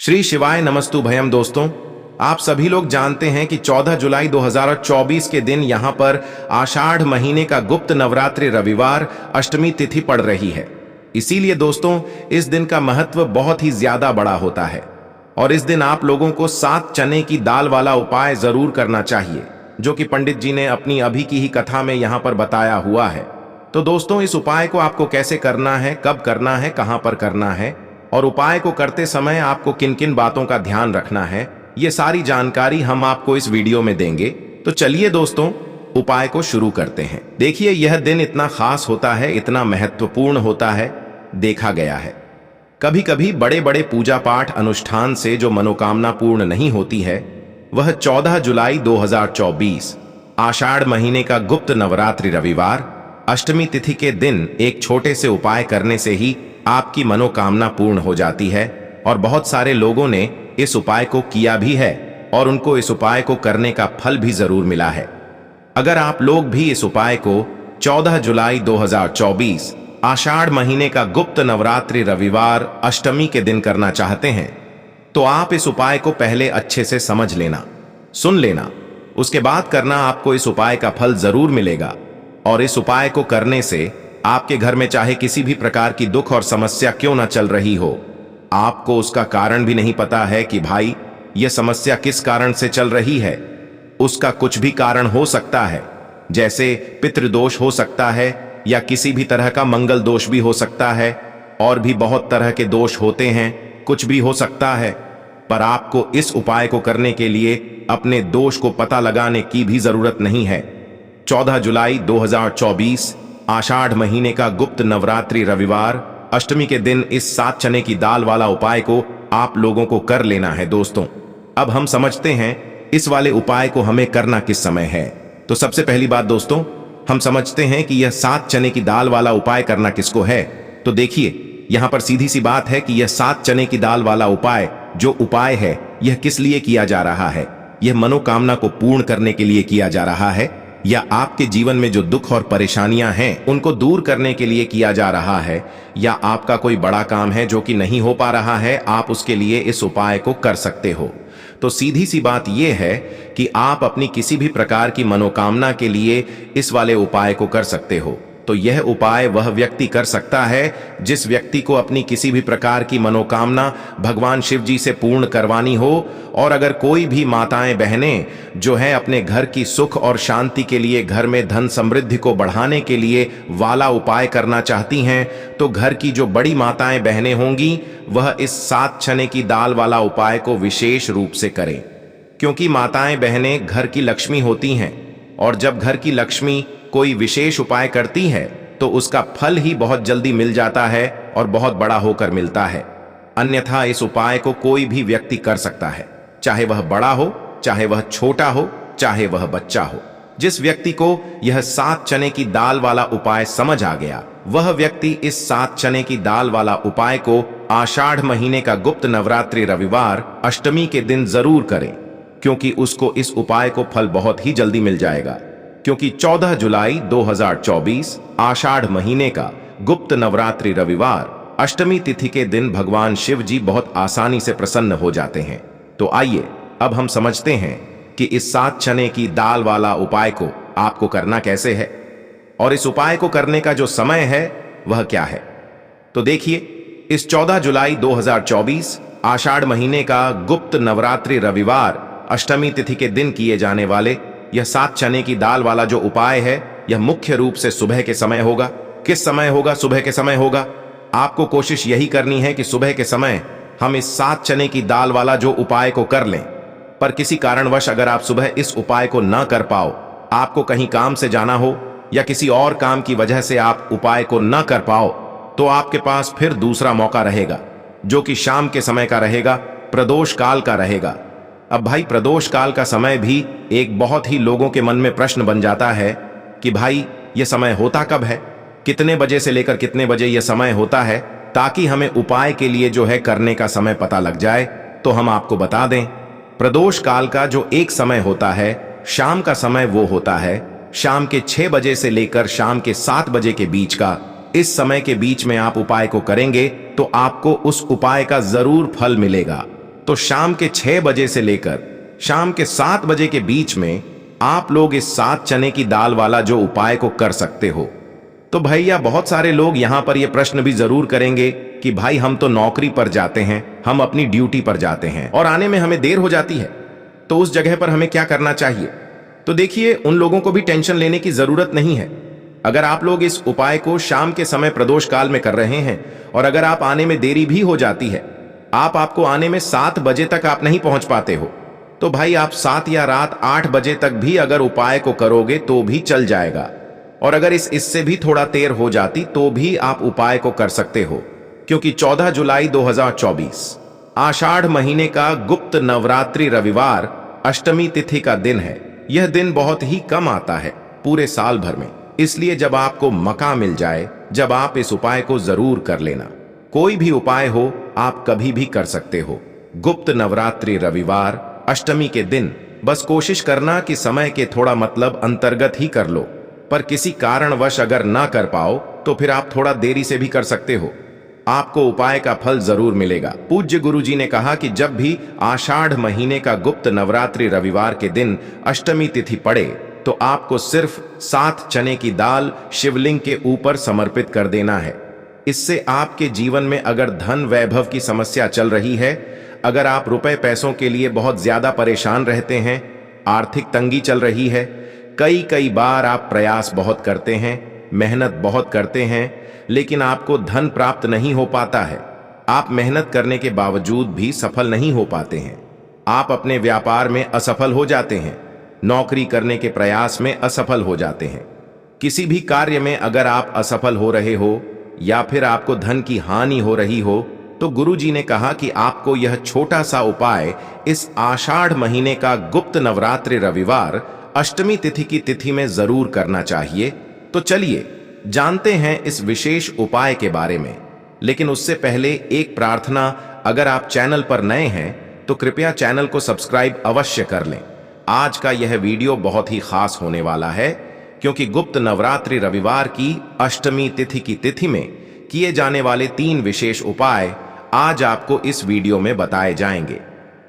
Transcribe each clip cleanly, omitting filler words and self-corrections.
श्री शिवाय नमस्तु भयम। दोस्तों, आप सभी लोग जानते हैं कि 14 जुलाई 2024 के दिन यहां पर आषाढ़ महीने का गुप्त नवरात्रि रविवार अष्टमी तिथि पड़ रही है। इसीलिए दोस्तों, इस दिन का महत्व बहुत ही ज्यादा बड़ा होता है और इस दिन आप लोगों को 7 चने की दाल वाला उपाय जरूर करना चाहिए, जो कि पंडित जी ने अपनी अभी की ही कथा में यहां पर बताया हुआ है। तो दोस्तों, इस उपाय को आपको कैसे करना है, कब करना है, कहां पर करना है और उपाय को करते समय आपको किन किन बातों का ध्यान रखना है, ये सारी जानकारी हम आपको इस वीडियो में देंगे। तो चलिए दोस्तों, उपाय को शुरू करते हैं। देखिए, यह दिन इतना खास होता है, इतना महत्वपूर्ण होता है। देखा गया है कभी कभी बड़े बड़े पूजा पाठ अनुष्ठान से जो मनोकामना पूर्ण नहीं होती है, वह 14 जुलाई 2024 आषाढ़ महीने का गुप्त नवरात्रि रविवार अष्टमी तिथि के दिन एक छोटे से उपाय करने से ही आपकी मनोकामना पूर्ण हो जाती है। और बहुत सारे लोगों ने इस उपाय को किया भी है और उनको इस उपाय को करने का फल भी जरूर मिला है। अगर आप लोग भी इस उपाय को 14 जुलाई 2024 आषाढ़ महीने का गुप्त नवरात्रि रविवार अष्टमी के दिन करना चाहते हैं, तो आप इस उपाय को पहले अच्छे से समझ लेना, सुन लेना, उसके बाद करना। आपको इस उपाय का फल जरूर मिलेगा और इस उपाय को करने से आपके घर में चाहे किसी भी प्रकार की दुख और समस्या क्यों ना चल रही हो, आपको उसका कारण भी नहीं पता है कि भाई यह समस्या किस कारण से चल रही है। उसका कुछ भी कारण हो सकता है, जैसे पितृदोष हो सकता है या किसी भी तरह का मंगल दोष भी हो सकता है, और भी बहुत तरह के दोष होते हैं, कुछ भी हो सकता है। पर आपको इस उपाय को करने के लिए अपने दोष को पता लगाने की भी जरूरत नहीं है। 14 जुलाई 2024 आषाढ़ महीने का गुप्त नवरात्रि रविवार अष्टमी के दिन इस 7 चने की दाल वाला उपाय को आप लोगों को कर लेना है। दोस्तों, अब हम समझते हैं इस वाले उपाय को हमें करना किस समय है। तो सबसे पहली बात दोस्तों, हम समझते हैं कि यह 7 चने की दाल वाला उपाय करना किसको है। तो देखिए, यहां पर सीधी सी बात है कि यह 7 चने की दाल वाला उपाय जो उपाय है, यह किस लिए किया जा रहा है। यह मनोकामना को पूर्ण करने के लिए किया जा रहा है, या आपके जीवन में जो दुख और परेशानियां हैं उनको दूर करने के लिए किया जा रहा है, या आपका कोई बड़ा काम है जो कि नहीं हो पा रहा है, आप उसके लिए इस उपाय को कर सकते हो। तो सीधी सी बात यह है कि आप अपनी किसी भी प्रकार की मनोकामना के लिए इस वाले उपाय को कर सकते हो। तो यह उपाय वह व्यक्ति कर सकता है जिस व्यक्ति को अपनी किसी भी प्रकार की मनोकामना भगवान शिव जी से पूर्ण करवानी हो। और अगर कोई भी माताएं बहनें जो हैं अपने घर की सुख और शांति के लिए, घर में धन समृद्धि को बढ़ाने के लिए वाला उपाय करना चाहती हैं, तो घर की जो बड़ी माताएं बहनें होंगी वह इस 7 चने की दाल वाला उपाय को विशेष रूप से करें, क्योंकि माताएं बहनें घर की लक्ष्मी होती हैं और जब घर की लक्ष्मी कोई विशेष उपाय करती है तो उसका फल ही बहुत जल्दी मिल जाता है और बहुत बड़ा होकर मिलता है। अन्यथा इस उपाय को कोई भी व्यक्ति कर सकता है, चाहे वह बड़ा हो, चाहे वह छोटा हो, चाहे वह बच्चा हो। जिस व्यक्ति को यह 7 चने की दाल वाला उपाय समझ आ गया, वह व्यक्ति इस 7 चने की दाल वाला उपाय को आषाढ़ महीने का गुप्त नवरात्रि रविवार अष्टमी के दिन जरूर करे, क्योंकि उसको इस उपाय को फल बहुत ही जल्दी मिल जाएगा। क्योंकि 14 जुलाई 2024 आषाढ़ महीने का गुप्त नवरात्रि रविवार अष्टमी तिथि के दिन भगवान शिव जी बहुत आसानी से प्रसन्न हो जाते हैं। तो आइए अब हम समझते हैं कि इस 7 चने की दाल वाला उपाय को आपको करना कैसे है और इस उपाय को करने का जो समय है वह क्या है। तो देखिए, इस 14 जुलाई 2024 आषाढ़ महीने का गुप्त नवरात्रि रविवार अष्टमी तिथि के दिन किए जाने वाले यह 7 चने की दाल वाला जो उपाय है, यह मुख्य रूप से सुबह के समय होगा। किस समय होगा? सुबह के समय होगा। आपको कोशिश यही करनी है कि सुबह के समय हम इस 7 चने की दाल वाला जो उपाय को कर लें। पर किसी कारणवश अगर आप सुबह इस उपाय को ना कर पाओ, आपको कहीं काम से जाना हो या किसी और काम की वजह से आप उपाय को ना कर पाओ, तो आपके पास फिर दूसरा मौका रहेगा, जो कि शाम के समय का रहेगा, प्रदोष काल का रहेगा। अब भाई, प्रदोष काल का समय भी एक बहुत ही लोगों के मन में प्रश्न बन जाता है कि भाई यह समय होता कब है, कितने बजे से लेकर कितने बजे यह समय होता है, ताकि हमें उपाय के लिए जो है करने का समय पता लग जाए। तो हम आपको बता दें, प्रदोष काल का जो एक समय होता है, शाम का समय, वो होता है शाम के 6 बजे से लेकर शाम के 7 बजे के बीच का। इस समय के बीच में आप उपाय को करेंगे तो आपको उस उपाय का जरूर फल मिलेगा। तो शाम के 6 बजे से लेकर शाम के 7 बजे के बीच में आप लोग इस 7 चने की दाल वाला जो उपाय को कर सकते हो। तो भैया बहुत सारे लोग यहां पर यह प्रश्न भी जरूर करेंगे कि भाई हम तो नौकरी पर जाते हैं, हम अपनी ड्यूटी पर जाते हैं और आने में हमें देर हो जाती है, तो उस जगह पर हमें क्या करना चाहिए? तो देखिए, उन लोगों को भी टेंशन लेने की जरूरत नहीं है। अगर आप लोग इस उपाय को शाम के समय प्रदोष काल में कर रहे हैं और अगर आप आने में देरी भी हो जाती है, आपको आने में 7 बजे तक आप नहीं पहुंच पाते हो, तो भाई आप 7 या रात 8 बजे तक भी अगर उपाय को करोगे तो भी चल जाएगा। और अगर इससे भी थोड़ा देर हो जाती तो भी आप उपाय को कर सकते हो, क्योंकि 14 जुलाई 2024 आषाढ़ महीने का गुप्त नवरात्रि रविवार अष्टमी तिथि का दिन है। यह दिन बहुत ही कम आता है पूरे साल भर में, इसलिए जब आपको मौका मिल जाए, जब आप इस उपाय को जरूर कर लेना। कोई भी उपाय हो आप कभी भी कर सकते हो। गुप्त नवरात्रि रविवार अष्टमी के दिन बस कोशिश करना कि समय के थोड़ा मतलब अंतर्गत ही कर लो, पर किसी कारणवश अगर ना कर पाओ तो फिर आप थोड़ा देरी से भी कर सकते हो, आपको उपाय का फल जरूर मिलेगा। पूज्य गुरुजी ने कहा कि जब भी आषाढ़ महीने का गुप्त नवरात्रि रविवार के दिन अष्टमी तिथि पड़े तो आपको सिर्फ 7 चने की दाल शिवलिंग के ऊपर समर्पित कर देना है। इससे आपके जीवन में अगर धन वैभव की समस्या चल रही है, अगर आप रुपए पैसों के लिए बहुत ज्यादा परेशान रहते हैं, आर्थिक तंगी चल रही है, कई बार आप प्रयास बहुत करते हैं, मेहनत बहुत करते हैं, लेकिन आपको धन प्राप्त नहीं हो पाता है, आप मेहनत करने के बावजूद भी सफल नहीं हो पाते हैं, आप अपने व्यापार में असफल हो जाते हैं, नौकरी करने के प्रयास में असफल हो जाते हैं, किसी भी कार्य में अगर आप असफल हो रहे हो या फिर आपको धन की हानि हो रही हो, तो गुरुजी ने कहा कि आपको यह छोटा सा उपाय इस आषाढ़ महीने का गुप्त नवरात्रि रविवार अष्टमी तिथि की तिथि में जरूर करना चाहिए। तो चलिए जानते हैं इस विशेष उपाय के बारे में, लेकिन उससे पहले एक प्रार्थना, अगर आप चैनल पर नए हैं तो कृपया चैनल को सब्सक्राइब अवश्य कर लें। आज का यह वीडियो बहुत ही खास होने वाला है, क्योंकि गुप्त नवरात्रि रविवार की अष्टमी तिथि की तिथि में किए जाने वाले 3 विशेष उपाय आज आपको इस वीडियो में बताए जाएंगे।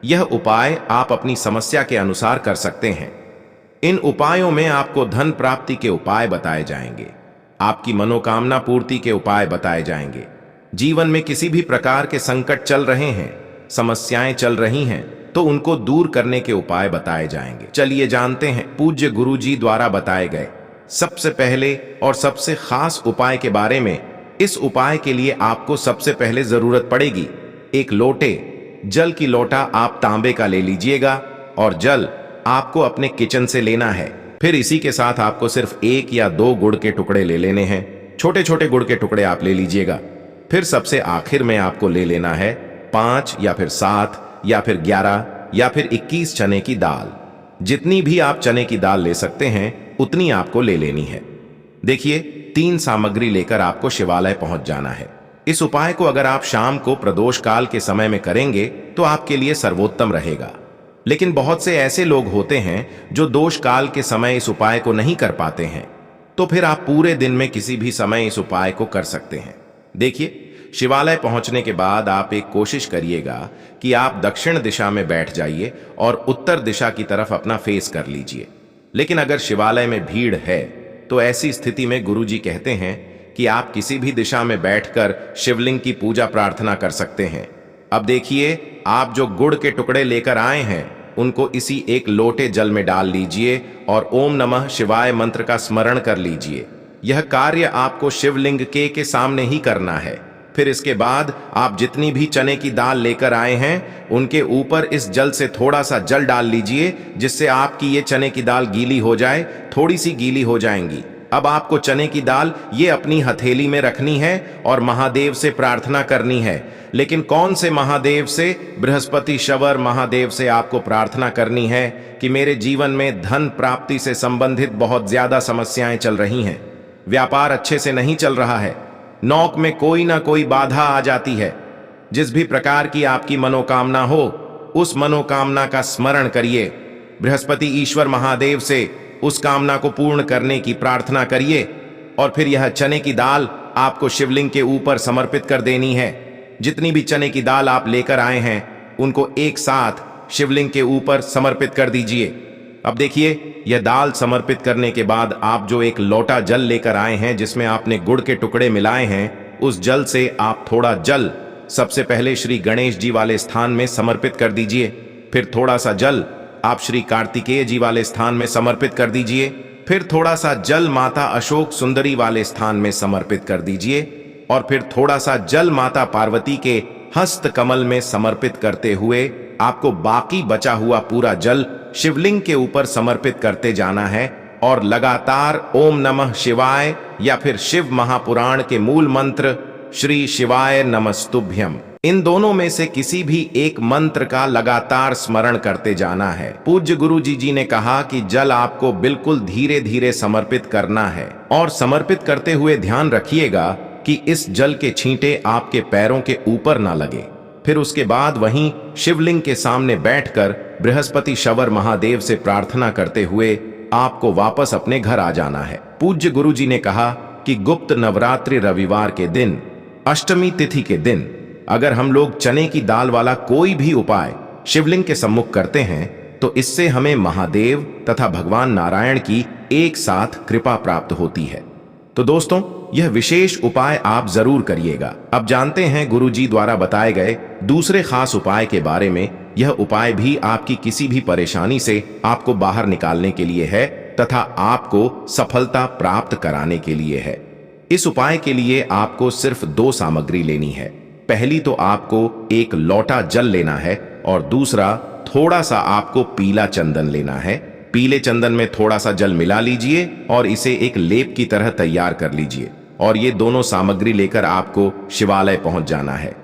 यह उपाय आप अपनी समस्या के अनुसार कर सकते हैं। इन उपायों में आपको धन प्राप्ति के उपाय बताए जाएंगे, आपकी मनोकामना पूर्ति के उपाय बताए जाएंगे, जीवन में किसी भी प्रकार के संकट चल रहे हैं, समस्याएं चल रही हैं, तो उनको दूर करने के उपाय बताए जाएंगे। चलिए जानते हैं पूज्य गुरुजी द्वारा बताए गए सबसे पहले और सबसे खास उपाय के बारे में। इस उपाय के लिए आपको सबसे पहले जरूरत पड़ेगी एक लोटे जल की। लोटा आप तांबे का ले लीजिएगा और जल आपको अपने किचन से लेना है। फिर इसी के साथ आपको सिर्फ 1 या 2 गुड़ के टुकड़े ले लेने हैं, छोटे छोटे गुड़ के टुकड़े आप ले लीजिएगा। फिर सबसे आखिर में आपको ले लेना है 5 या फिर 7 या फिर 11 या फिर 21 चने की दाल। जितनी भी आप चने की दाल ले सकते हैं उतनी आपको ले लेनी है। देखिए, 3 सामग्री लेकर आपको शिवालय पहुंच जाना है। इस उपाय को अगर आप शाम को प्रदोष काल के समय में करेंगे तो आपके लिए सर्वोत्तम रहेगा, लेकिन बहुत से ऐसे लोग होते हैं जो दोष काल के समय इस उपाय को नहीं कर पाते हैं, तो फिर आप पूरे दिन में किसी भी समय इस उपाय को कर सकते हैं। देखिए, शिवालय पहुंचने के बाद आप एक कोशिश करिएगा कि आप दक्षिण दिशा में बैठ जाइए और उत्तर दिशा की तरफ अपना फेस कर लीजिए। लेकिन अगर शिवालय में भीड़ है तो ऐसी स्थिति में गुरुजी कहते हैं कि आप किसी भी दिशा में बैठकर शिवलिंग की पूजा प्रार्थना कर सकते हैं। अब देखिए, आप जो गुड़ के टुकड़े लेकर आए हैं उनको इसी एक लोटे जल में डाल लीजिए और ओम नमः शिवाय मंत्र का स्मरण कर लीजिए। यह कार्य आपको शिवलिंग के सामने ही करना है। फिर इसके बाद आप जितनी भी चने की दाल लेकर आए हैं उनके ऊपर इस जल से थोड़ा सा जल डाल लीजिए, जिससे आपकी ये चने की दाल गीली हो जाए, थोड़ी सी गीली हो जाएंगी। अब आपको चने की दाल ये अपनी हथेली में रखनी है और महादेव से प्रार्थना करनी है। लेकिन कौन से महादेव से? बृहस्पति शवर महादेव से आपको प्रार्थना करनी है कि मेरे जीवन में धन प्राप्ति से संबंधित बहुत ज्यादा समस्याएं चल रही हैं, व्यापार अच्छे से नहीं चल रहा है, नौक में कोई ना कोई बाधा आ जाती है। जिस भी प्रकार की आपकी मनोकामना हो उस मनोकामना का स्मरण करिए, बृहस्पति ईश्वर महादेव से उस कामना को पूर्ण करने की प्रार्थना करिए और फिर यह चने की दाल आपको शिवलिंग के ऊपर समर्पित कर देनी है। जितनी भी चने की दाल आप लेकर आए हैं उनको एक साथ शिवलिंग के ऊपर समर्पित कर दीजिए। अब देखिए, यह दाल समर्पित करने के बाद आप जो एक लोटा जल लेकर आए हैं जिसमें आपने गुड़ के टुकड़े मिलाए हैं, उस जल से आप थोड़ा जल सबसे पहले श्री गणेश जी वाले स्थान में समर्पित कर दीजिए। फिर थोड़ा सा जल आप श्री कार्तिकेय जी वाले स्थान में समर्पित कर दीजिए। फिर थोड़ा सा जल माता अशोक सुंदरी वाले स्थान में समर्पित कर दीजिए और फिर थोड़ा सा जल माता पार्वती के हस्त कमल में समर्पित करते हुए आपको बाकी बचा हुआ पूरा जल शिवलिंग के ऊपर समर्पित करते जाना है और लगातार ओम नमः शिवाय या फिर शिव महापुराण के मूल मंत्र श्री शिवाय नमस्तुभ्यम, इन दोनों में से किसी भी एक मंत्र का लगातार स्मरण करते जाना है। पूज्य गुरु जी ने कहा कि जल आपको बिल्कुल धीरे धीरे समर्पित करना है और समर्पित करते हुए ध्यान रखिएगा कि इस जल के छींटे आपके पैरों के ऊपर ना लगे। फिर उसके बाद वहीं शिवलिंग के सामने बैठकर बृहस्पति शवर महादेव से प्रार्थना करते हुए आपको वापस अपने घर आ जाना है। पूज्य गुरु जी ने कहा कि गुप्त नवरात्रि रविवार के दिन, अष्टमी तिथि के दिन अगर हम लोग चने की दाल वाला कोई भी उपाय शिवलिंग के सम्मुख करते हैं तो इससे हमें महादेव तथा भगवान नारायण की एक साथ कृपा प्राप्त होती है। तो दोस्तों, यह विशेष उपाय आप जरूर करिएगा। अब जानते हैं गुरुजी द्वारा बताए गए दूसरे खास उपाय के बारे में। यह उपाय भी आपकी किसी भी परेशानी से आपको बाहर निकालने के लिए है तथा आपको सफलता प्राप्त कराने के लिए है। इस उपाय के लिए आपको सिर्फ 2 सामग्री लेनी है। पहली तो आपको एक लोटा जल लेना है और दूसरा थोड़ा सा आपको पीला चंदन लेना है। पीले चंदन में थोड़ा सा जल मिला लीजिए और इसे एक लेप की तरह तैयार कर लीजिए और ये दोनों सामग्री लेकर आपको शिवालय पहुंच जाना है।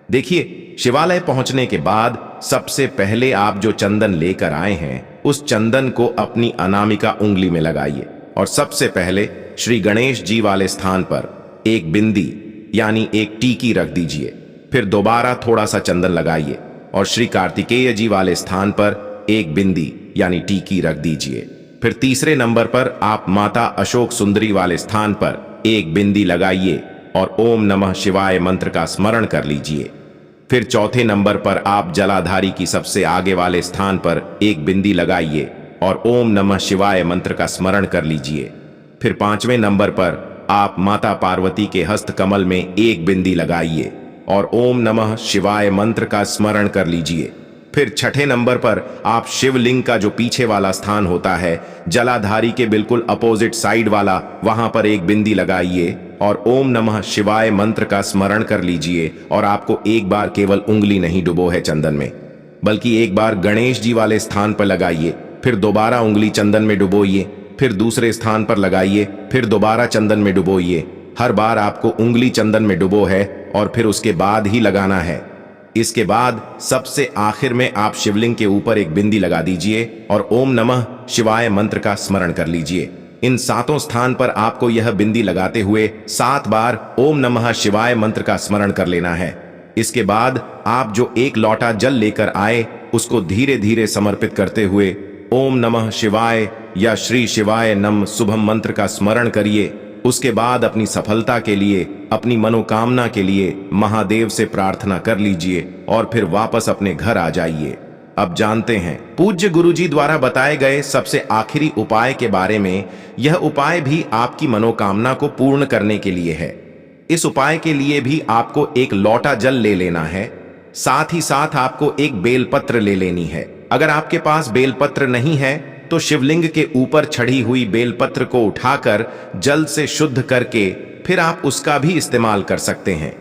देखिए, शिवालय पहुंचने के बाद सबसे पहले आप जो चंदन लेकर आए हैं उस चंदन को अपनी अनामिका उंगली में लगाइए और सबसे पहले श्री गणेश जी वाले स्थान पर एक बिंदी यानी एक टीकी रख दीजिए। फिर दोबारा थोड़ा सा चंदन लगाइए और श्री कार्तिकेय जी वाले स्थान पर एक बिंदी यानी टीकी रख दीजिए। फिर तीसरे नंबर पर आप माता अशोक सुंदरी वाले स्थान पर एक बिंदी लगाइए और ओम नमः शिवाय मंत्र का स्मरण कर लीजिए। फिर चौथे नंबर पर आप जलाधारी की सबसे आगे वाले स्थान पर एक बिंदी लगाइए और ओम नमः शिवाय मंत्र का स्मरण कर लीजिए। फिर 5वें नंबर पर आप माता पार्वती के हस्त कमल में एक बिंदी लगाइए और ओम नमः शिवाय मंत्र का स्मरण कर लीजिए। फिर 6ठे नंबर पर आप शिवलिंग का जो पीछे वाला स्थान होता है, जलाधारी के बिल्कुल अपोजिट साइड वाला, वहां पर एक बिंदी लगाइए और ओम नमः शिवाय मंत्र का स्मरण कर लीजिए। और आपको एक बार केवल उंगली नहीं डुबो है चंदन में, बल्कि एक बार गणेश जी वाले स्थान पर लगाइए, फिर दोबारा उंगली चंदन में डुबोइए, फिर दूसरे स्थान पर लगाइए, फिर दोबारा चंदन में डुबोइए। हर बार आपको उंगली चंदन में डुबो है और फिर उसके बाद ही लगाना है। इसके बाद सबसे आखिर में आप शिवलिंग के ऊपर एक बिंदी लगा दीजिए और ओम नमः शिवाय मंत्र का स्मरण कर लीजिए। इन 7 स्थान पर आपको यह बिंदी लगाते हुए 7 बार ओम नमः शिवाय मंत्र का स्मरण कर लेना है। इसके बाद आप जो एक लोटा जल लेकर आए उसको धीरे धीरे समर्पित करते हुए ओम नमः शिवाय या श्री शिवाय नम शुभम मंत्र का स्मरण करिए। उसके बाद अपनी सफलता के लिए, अपनी मनोकामना के लिए महादेव से प्रार्थना कर लीजिए और फिर वापस अपने घर आ जाइए। अब जानते हैं पूज्य गुरुजी द्वारा बताए गए सबसे आखिरी उपाय के बारे में। यह उपाय भी आपकी मनोकामना को पूर्ण करने के लिए है। इस उपाय के लिए भी आपको एक लोटा जल ले लेना है, साथ ही साथ आपको एक बेलपत्र ले लेनी है। अगर आपके पास बेलपत्र नहीं है तो शिवलिंग के ऊपर चढ़ी हुई बेलपत्र को उठाकर जल से शुद्ध करके फिर आप उसका भी इस्तेमाल कर सकते हैं।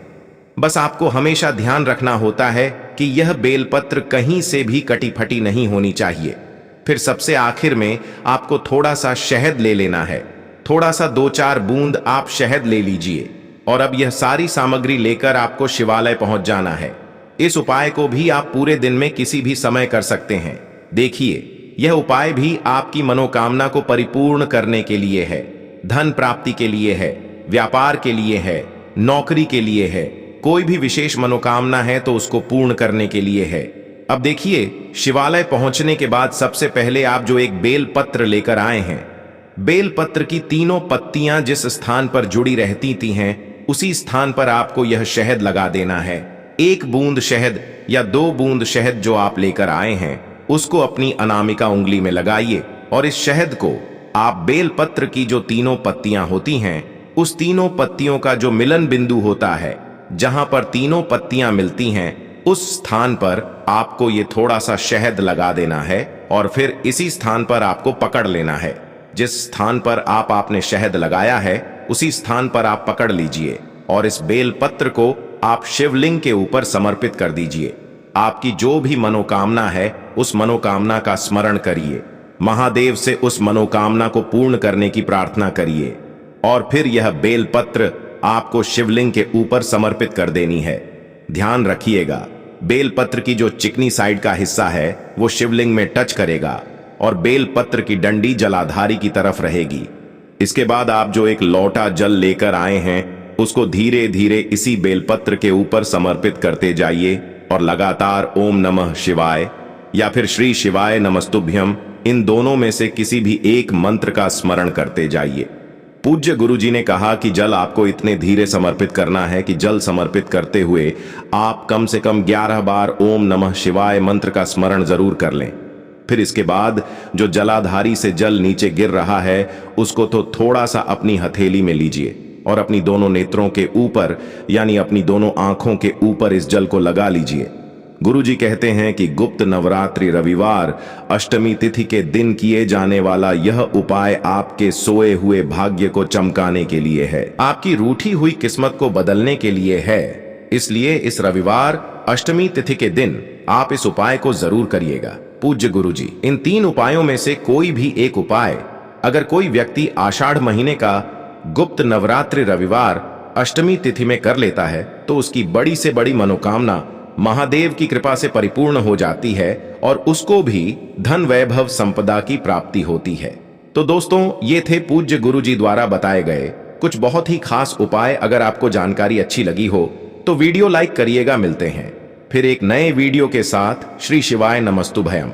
बस आपको हमेशा ध्यान रखना होता है कि यह बेलपत्र कहीं से भी कटी फटी नहीं होनी चाहिए। फिर सबसे आखिर में आपको थोड़ा सा शहद ले लेना है। थोड़ा सा 2-4 बूंद आप शहद ले लीजिए और अब यह सारी सामग्री लेकर आपको शिवालय पहुंच जाना है। इस उपाय को भी आप पूरे दिन में किसी भी समय कर सकते हैं। देखिए, यह उपाय भी आपकी मनोकामना को परिपूर्ण करने के लिए है, धन प्राप्ति के लिए है, व्यापार के लिए है, नौकरी के लिए है, कोई भी विशेष मनोकामना है तो उसको पूर्ण करने के लिए है। अब देखिए, शिवालय पहुंचने के बाद सबसे पहले आप जो एक बेल पत्र लेकर आए हैं, बेल पत्र की 3 पत्तियां जिस स्थान पर जुड़ी रहती थी हैं उसी स्थान पर आपको यह शहद लगा देना है 1 बूंद शहद या 2 बूंद शहद जो आप लेकर आए हैं उसको अपनी अनामिका उंगली में लगाइए और इस शहद को आप बेलपत्र की जो तीनों पत्तियां होती हैं उस तीनों पत्तियों का जो मिलन बिंदु होता है, जहां पर तीनों पत्तियां मिलती हैं, उस स्थान पर आपको ये थोड़ा सा शहद लगा देना है और फिर इसी स्थान पर आपको पकड़ लेना है। जिस स्थान पर आपने शहद लगाया है उसी स्थान पर आप पकड़ लीजिए और इस बेलपत्र को आप शिवलिंग के ऊपर समर्पित कर दीजिए। आपकी जो भी मनोकामना है उस मनोकामना का स्मरण करिए, महादेव से उस मनोकामना को पूर्ण करने की प्रार्थना करिए और फिर यह बेलपत्र आपको शिवलिंग के ऊपर समर्पित कर देनी है। ध्यान रखिएगा, बेलपत्र की जो चिकनी साइड का हिस्सा है वो शिवलिंग में टच करेगा और बेलपत्र की डंडी जलाधारी की तरफ रहेगी। इसके बाद आप जो एक लोटा जल लेकर आए हैं उसको धीरे धीरे इसी बेलपत्र के ऊपर समर्पित करते जाइए और लगातार ओम नमः शिवाय या फिर श्री शिवाय नमस्तुभ्यम, इन दोनों में से किसी भी एक मंत्र का स्मरण करते जाइए। पूज्य गुरुजी ने कहा कि जल आपको इतने धीरे समर्पित करना है कि जल समर्पित करते हुए आप कम से कम 11 बार ओम नमः शिवाय मंत्र का स्मरण जरूर कर लें। फिर इसके बाद जो जलाधारी से जल नीचे गिर रहा है उसको तो थोड़ा सा अपनी हथेली में लीजिए और अपनी दोनों नेत्रों के ऊपर यानी अपनी दोनों आंखों के ऊपर इस जल को लगा लीजिए। गुरुजी कहते हैं कि गुप्त नवरात्रि रविवार अष्टमी तिथि के दिन किए जाने वाला यह उपाय आपके सोए हुए भाग्य को चमकाने के लिए है, आपकी रूठी हुई किस्मत को बदलने के लिए है। इसलिए इस रविवार अष्टमी तिथि के दिन आप इस उपाय को जरूर करिएगा। पूज्य गुरुजी, इन 3 उपायों में से कोई भी एक उपाय अगर कोई व्यक्ति आषाढ़ महीने का गुप्त नवरात्रि रविवार अष्टमी तिथि में कर लेता है तो उसकी बड़ी से बड़ी मनोकामना महादेव की कृपा से परिपूर्ण हो जाती है और उसको भी धन वैभव संपदा की प्राप्ति होती है। तो दोस्तों, ये थे पूज्य गुरुजी द्वारा बताए गए कुछ बहुत ही खास उपाय। अगर आपको जानकारी अच्छी लगी हो तो वीडियो लाइक करिएगा। मिलते हैं फिर एक नए वीडियो के साथ। श्री शिवाय नमस्तुभयम।